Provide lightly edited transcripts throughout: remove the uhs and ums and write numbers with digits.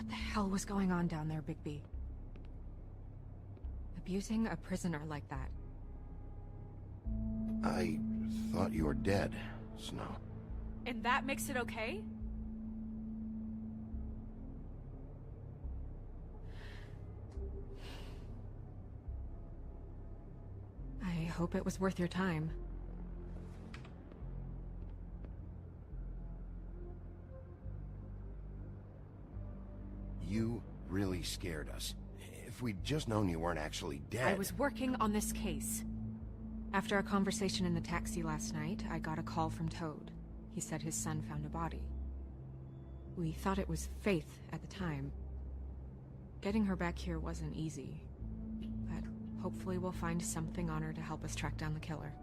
What the hell was going on down there, Bigby? Abusing a prisoner like that. I thought you were dead, Snow. And that makes it okay? I hope it was worth your time. You really scared us. If we'd just known you weren't actually dead... I was working on this case. After a conversation in the taxi last night, I got a call from Toad. He said his son found a body. We thought it was Faith at the time. Getting her back here wasn't easy. But hopefully we'll find something on her to help us track down the killer.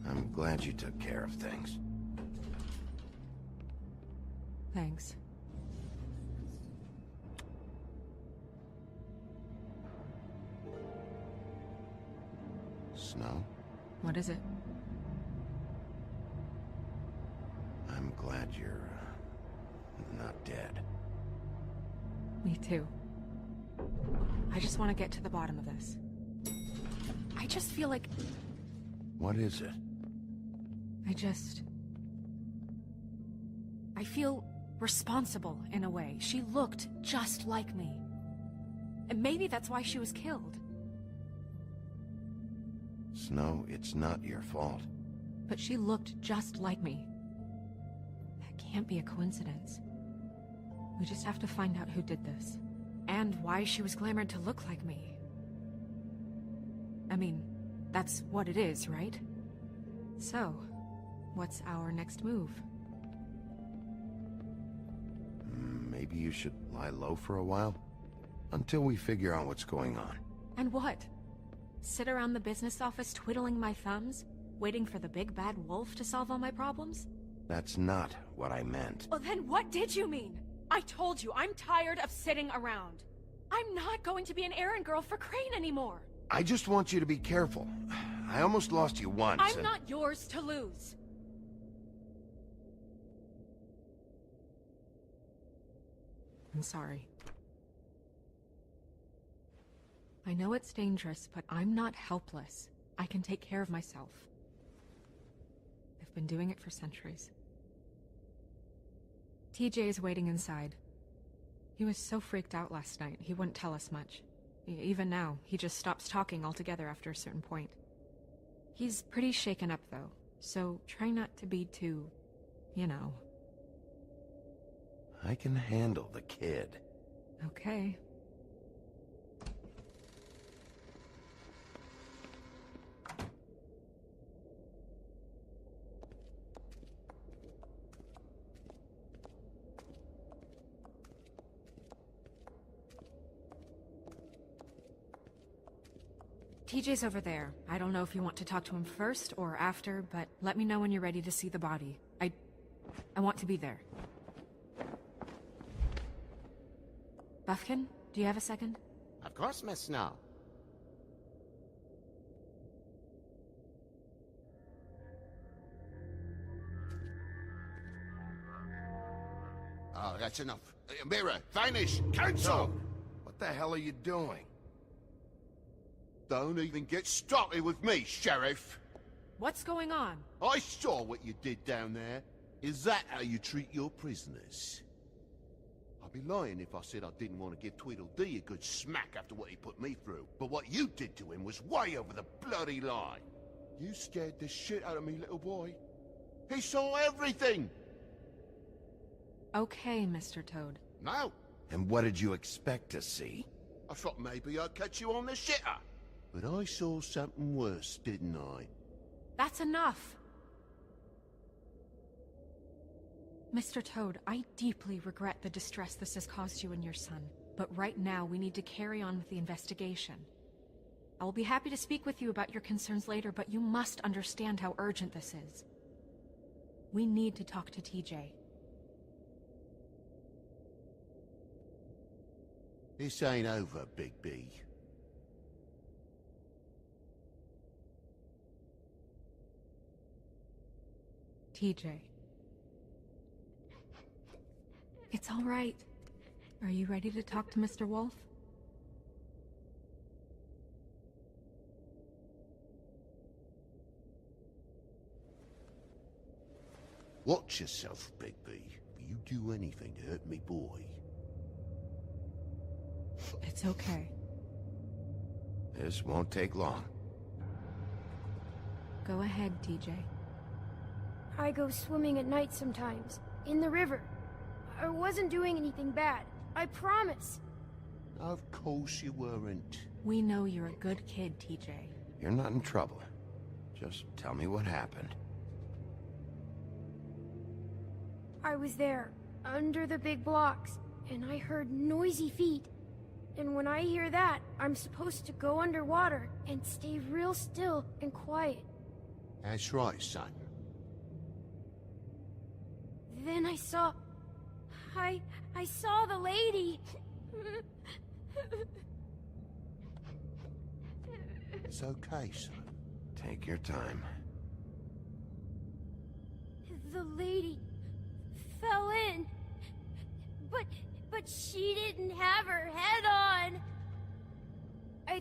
I'm glad you took care of things. Thanks. Snow? What is it? I'm glad you're... not dead. Me too. I just want to get to the bottom of this. I just feel like... What is it? I feel responsible in a way. She looked just like me. And maybe that's why she was killed. Snow, it's not your fault. But she looked just like me. That can't be a coincidence. We just have to find out who did this. And why she was glamored to look like me. I mean, that's what it is, right? So, what's our next move? Maybe you should lie low for a while? Until we figure out what's going on. And what? Sit around the business office twiddling my thumbs? Waiting for the big bad wolf to solve all my problems? That's not what I meant. Well, then what did you mean? I told you, I'm tired of sitting around. I'm not going to be an errand girl for Crane anymore. I just want you to be careful. I almost lost you once. I'm not yours to lose. I'm sorry. I know it's dangerous, but I'm not helpless. I can take care of myself. I've been doing it for centuries. TJ is waiting inside. He was so freaked out last night, he wouldn't tell us much. Even now, he just stops talking altogether after a certain point. He's pretty shaken up, though, so try not to be too, you know. I can handle the kid. Okay. TJ's over there. I don't know if you want to talk to him first or after, but let me know when you're ready to see the body. I want to be there. Buffkin, do you have a second? Of course, Miss Snow. Oh, that's enough. Mirror, vanish, cancel! What the hell are you doing? Don't even get started with me, Sheriff. What's going on? I saw what you did down there. Is that how you treat your prisoners? I'd be lying if I said I didn't want to give Tweedledee a good smack after what he put me through. But what you did to him was way over the bloody line. You scared the shit out of me, little boy. He saw everything! Okay, Mr. Toad. No, And what did you expect to see? I thought maybe I'd catch you on the shitter. But I saw something worse, didn't I? That's enough! Mr. Toad, I deeply regret the distress this has caused you and your son. But right now, we need to carry on with the investigation. I will be happy to speak with you about your concerns later, but you must understand how urgent this is. We need to talk to TJ. This ain't over, Big B. TJ. It's all right. Are you ready to talk to Mr. Wolf? Watch yourself, Bigby. If you do anything to hurt me boy. It's okay. This won't take long. Go ahead, TJ. I go swimming at night sometimes, in the river. I wasn't doing anything bad, I promise. Of course you weren't. We know you're a good kid, TJ. You're not in trouble. Just tell me what happened. I was there, under the big blocks, and I heard noisy feet. And when I hear that, I'm supposed to go underwater and stay real still and quiet. That's right, son. Then I saw the lady. It's okay, son. Take your time. The lady fell in. But she didn't have her head on. I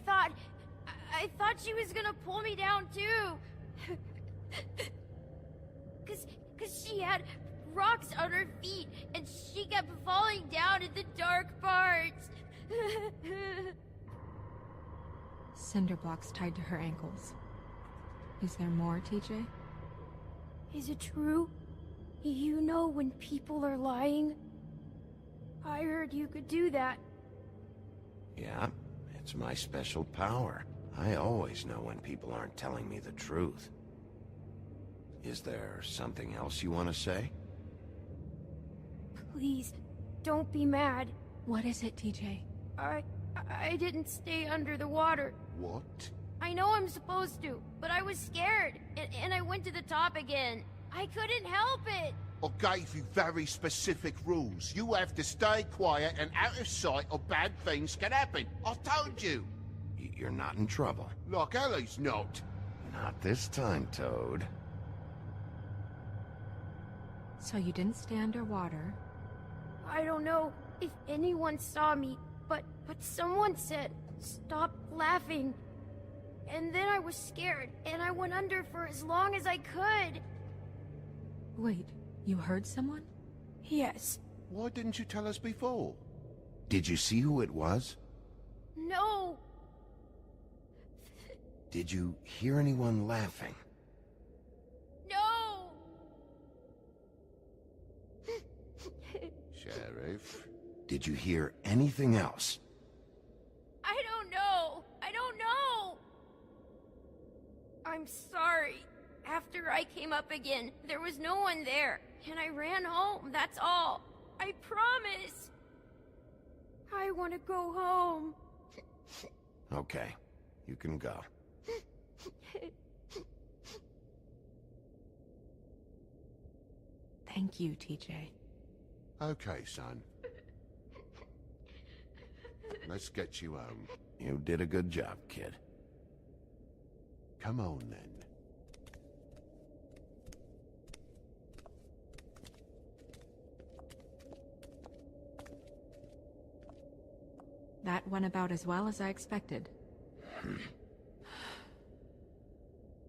thought she was gonna pull me down too. Cause she had rocks on her feet and she kept falling down in the dark parts. Cinder blocks tied to her ankles. Is there more, TJ? Is it true? You know when people are lying? I heard you could do that. Yeah, it's my special power. I always know when people aren't telling me the truth. Is there something else you want to say? Please, don't be mad. What is it, TJ? I didn't stay under the water. What? I know I'm supposed to, but I was scared, and I went to the top again. I couldn't help it. I gave you very specific rules. You have to stay quiet and out of sight or bad things can happen. I told you. You're not in trouble. Like Ellie's not. Not this time, Toad. So you didn't stay underwater. I don't know if anyone saw me, but someone said, "Stop laughing." And then I was scared, and I went under for as long as I could. Wait, you heard someone? Yes. Why didn't you tell us before? Did you see who it was? No. Did you hear anyone laughing? No. Sheriff? Did you hear anything else? I don't know. I don't know. I'm sorry. After I came up again, there was no one there, and I ran home, that's all. I promise. I want to go home. Okay, you can go. Thank you, TJ. Okay, son. Let's get you home. You did a good job, kid. Come on, then. That went about as well as I expected.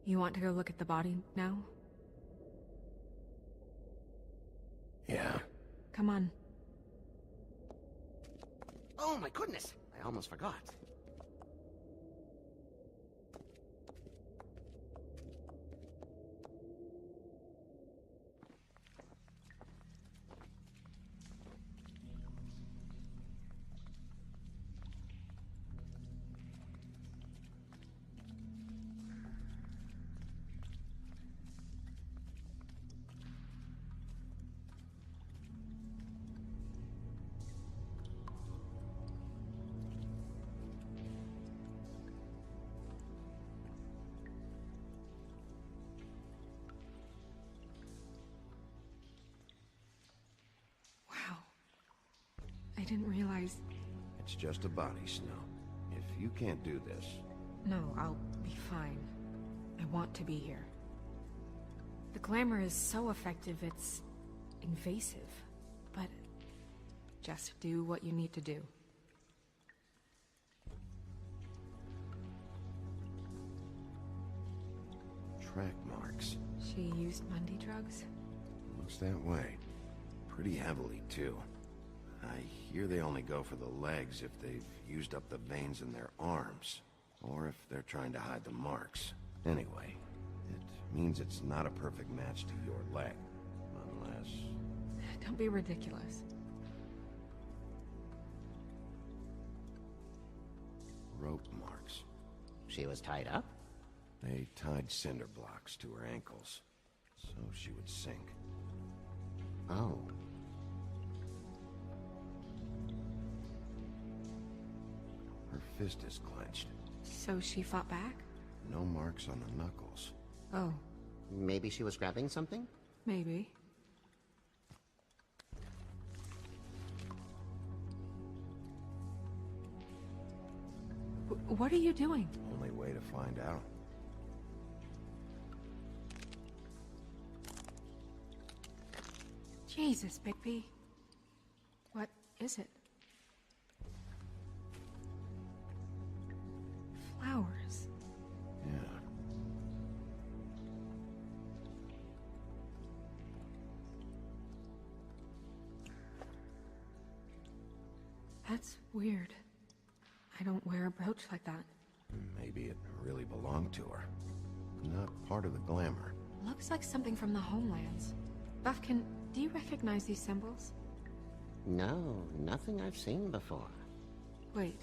You want to go look at the body now? Yeah. Come on. Oh my goodness, I almost forgot. Wow. I didn't realize... It's just a body, Snow. If you can't do this... No, I'll be fine. I want to be here. The glamour is so effective, it's invasive. But Just do what you need to do. Track marks. She used Mundy drugs? Looks that way. Pretty heavily, too. I hear they only go for the legs if they've used up the veins in their arms, or if they're trying to hide the marks. Anyway, it means it's not a perfect match to your leg, unless... Don't be ridiculous. Rope marks. She was tied up? They tied cinder blocks to her ankles, so she would sink. Oh. Her fist is clenched. So she fought back? No marks on the knuckles. Oh, Maybe she was grabbing something? maybe. What are you doing? Only way to find out. Jesus, Bigby. What is it? Flowers. Yeah. That's weird. I don't wear a brooch like that. Maybe it really belonged to her. Not part of the glamour. Looks like something from the homelands. Buffkin, do you recognize these symbols? No, nothing I've seen before. Wait.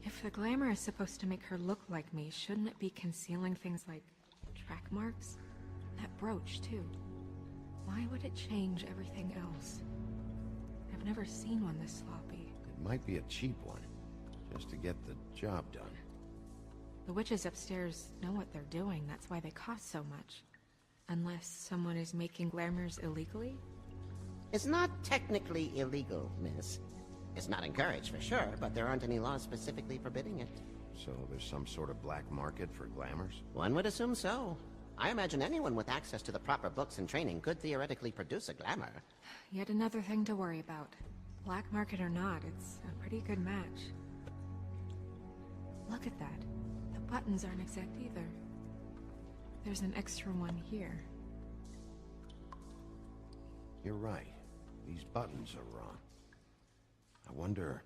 If the glamour is supposed to make her look like me, shouldn't it be concealing things like track marks? That brooch, too. Why would it change everything else? I've never seen one this sloppy. It might be a cheap one, just to get the job done. The witches upstairs know what they're doing, that's why they cost so much. Unless someone is making glamours illegally? It's not technically illegal, miss. It's not encouraged for sure, but there aren't any laws specifically forbidding it. So there's some sort of black market for glamours? One would assume so. I imagine anyone with access to the proper books and training could theoretically produce a glamour. Yet another thing to worry about. Black market or not, it's a pretty good match. Look at that. The buttons aren't exact either. There's an extra one here. You're right. These buttons are wrong. I wonder...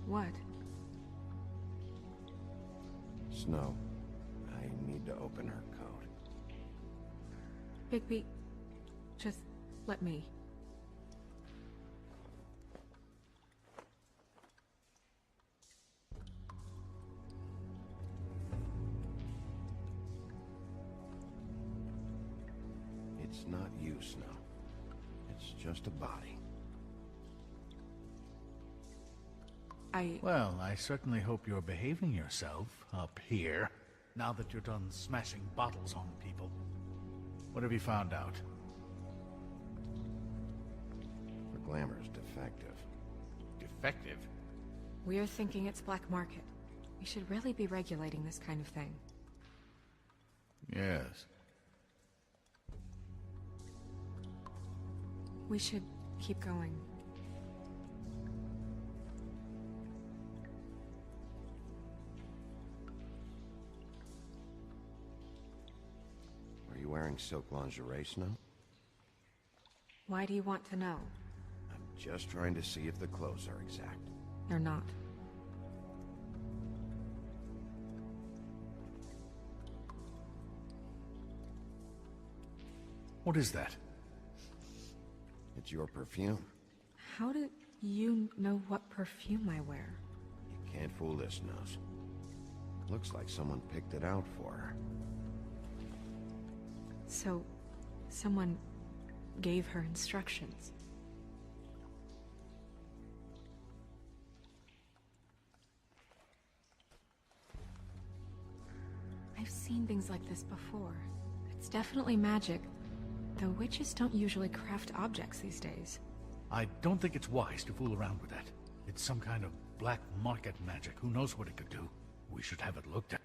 What? Snow, I need to open her code. Bigby, just let me. It's not you, Snow. It's just a body. Well, I certainly hope you're behaving yourself up here, now that you're done smashing bottles on people. What have you found out? The glamour's defective. Defective? We're thinking it's black market. We should really be regulating this kind of thing. Yes. We should keep going. Are you wearing silk lingerie, Snow? Why do you want to know? I'm just trying to see if the clothes are exact. They're not. What is that? It's your perfume. How do you know what perfume I wear? You can't fool this nose. Looks like someone picked it out for her. So, someone gave her instructions. I've seen things like this before. It's definitely magic, though witches don't usually craft objects these days. I don't think it's wise to fool around with that. It's some kind of black market magic. Who knows what it could do? We should have it looked at.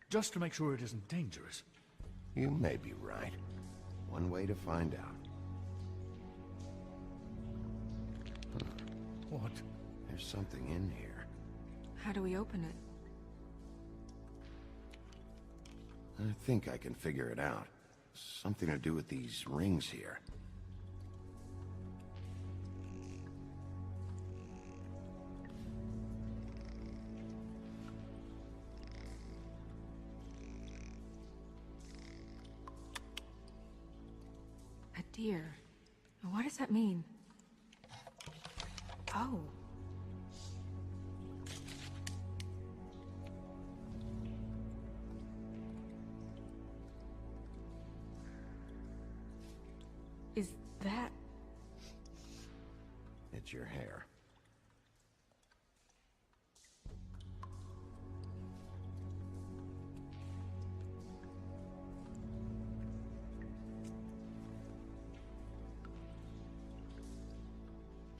Just to make sure it isn't dangerous. You may be right. One way to find out. What? There's something in here. How do we open it? I think I can figure it out. Something to do with these rings here. A deer. What does that mean? Oh. Is that... It's your hair.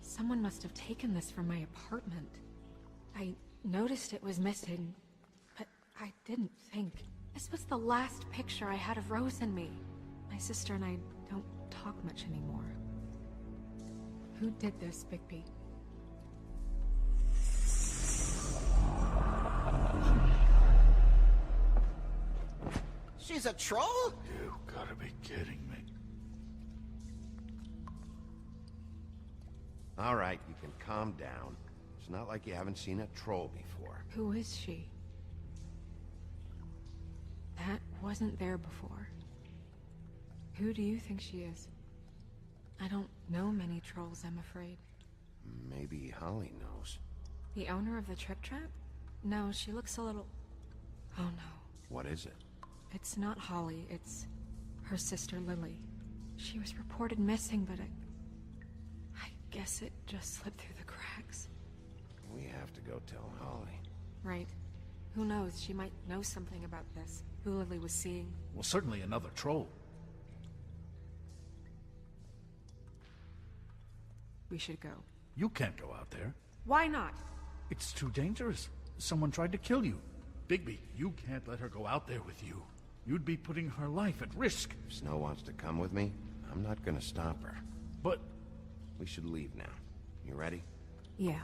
Someone must have taken this from my apartment. I noticed it was missing, but I didn't think. This was the last picture I had of Rose and me. My sister and I don't talk much anymore. Who did this, Bigby? She's a troll? You gotta be kidding me. All right, you can calm down. It's not like you haven't seen a troll before. Who is she? That wasn't there before. Who do you think she is? I don't know many trolls, I'm afraid. Maybe Holly knows. The owner of the Trip Trap? No, she looks a little... Oh no. What is it? It's not Holly, it's her sister Lily. She was reported missing, but I guess it just slipped through the cracks. We have to go tell Holly. Right. Who knows, she might know something about this. Who Lily was seeing. Well, certainly another troll. We should go. You can't go out there. Why not? It's too dangerous. Someone tried to kill you. Bigby, you can't let her go out there with you. You'd be putting her life at risk. If Snow wants to come with me, I'm not gonna stop her. But We should leave now. You ready? Yeah.